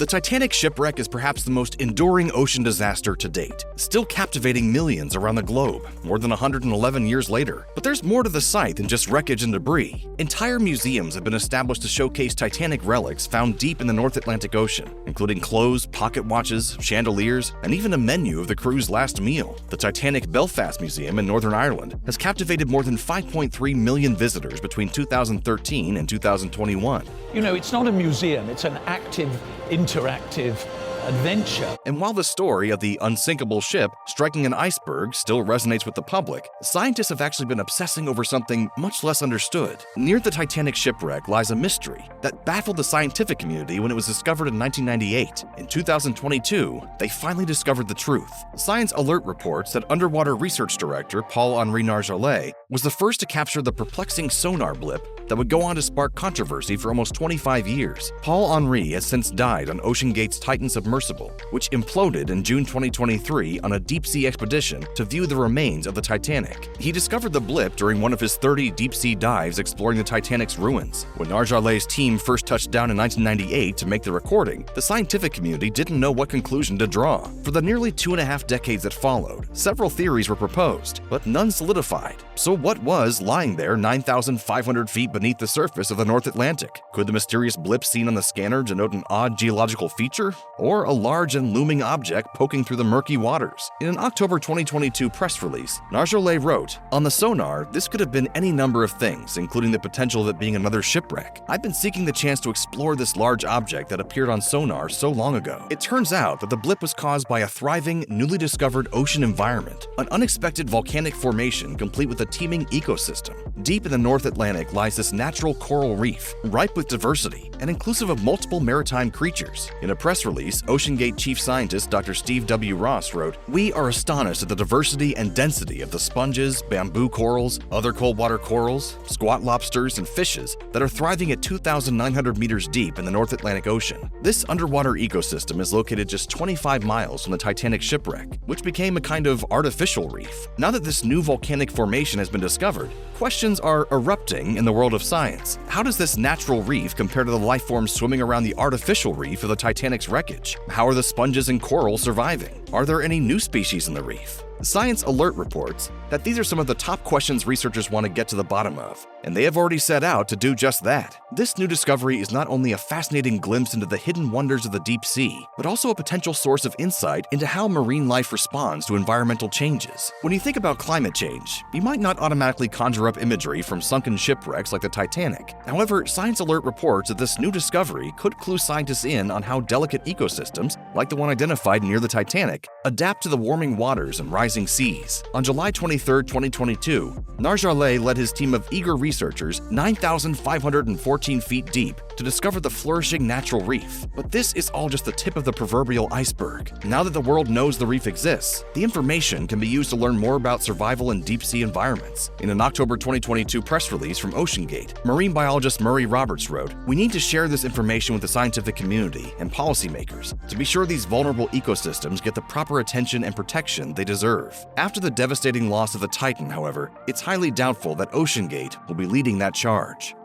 The Titanic shipwreck is perhaps the most enduring ocean disaster to date, still captivating millions around the globe, more than 111 years later. But there's more to the site than just wreckage and debris. Entire museums have been established to showcase Titanic relics found deep in the North Atlantic Ocean, including clothes, pocket watches, chandeliers, and even a menu of the crew's last meal. The Titanic Belfast Museum in Northern Ireland has captivated more than 5.3 million visitors between 2013 and 2021. You know, it's not a museum, it's an active, interactive adventure. And while the story of the unsinkable ship striking an iceberg still resonates with the public, scientists have actually been obsessing over something much less understood. Near the Titanic shipwreck lies a mystery that baffled the scientific community when it was discovered in 1998. In 2022, they finally discovered the truth. Science Alert reports that underwater research director Paul-Henri Nargeolet was the first to capture the perplexing sonar blip that would go on to spark controversy for almost 25 years. Paul-Henri has since died on OceanGate's Titan submersible, which imploded in June 2023 on a deep-sea expedition to view the remains of the Titanic. He discovered the blip during one of his 30 deep-sea dives exploring the Titanic's ruins. When Nargeolet's team first touched down in 1998 to make the recording, the scientific community didn't know what conclusion to draw. For the nearly 2.5 decades that followed, several theories were proposed, but none solidified. So what was lying there 9,500 feet beneath the surface of the North Atlantic? Could the mysterious blip seen on the scanner denote an odd geological feature, or a large and looming object poking through the murky waters? In an October 2022 press release, Nargeolet wrote, "On the sonar, this could have been any number of things, including the potential of it being another shipwreck. I've been seeking the chance to explore this large object that appeared on sonar so long ago." It turns out that the blip was caused by a thriving, newly discovered ocean environment, an unexpected volcanic formation complete with a teeming ecosystem. Deep in the North Atlantic lies this natural coral reef, ripe with diversity and inclusive of multiple maritime creatures. In a press release, OceanGate chief scientist Dr. Steve W. Ross wrote, "We are astonished at the diversity and density of the sponges, bamboo corals, other cold-water corals, squat lobsters, and fishes that are thriving at 2,900 meters deep in the North Atlantic Ocean. This underwater ecosystem is located just 25 miles from the Titanic shipwreck, which became a kind of artificial reef. Now that this new volcanic formation has been discovered, questions are erupting in the world of science. How does this natural reef compare to the life forms swimming around the artificial reef of the Titanic's wreckage? How are the sponges and coral surviving? Are there any new species in the reef?" Science Alert reports that these are some of the top questions researchers want to get to the bottom of, and they have already set out to do just that. This new discovery is not only a fascinating glimpse into the hidden wonders of the deep sea, but also a potential source of insight into how marine life responds to environmental changes. When you think about climate change, you might not automatically conjure up imagery from sunken shipwrecks like the Titanic. However, Science Alert reports that this new discovery could clue scientists in on how delicate ecosystems, like the one identified near the Titanic, adapt to the warming waters and rising seas. On July 23, 2022, Nargeolet led his team of eager researchers 9,514 feet deep to discover the flourishing natural reef. But this is all just the tip of the proverbial iceberg. Now that the world knows the reef exists, the information can be used to learn more about survival in deep-sea environments. In an October 2022 press release from OceanGate, marine biologist Murray Roberts wrote, "We need to share this information with the scientific community and policymakers to be sure these vulnerable ecosystems get the proper attention and protection they deserve." After the devastating loss of the Titan, however, it's highly doubtful that OceanGate will be leading that charge.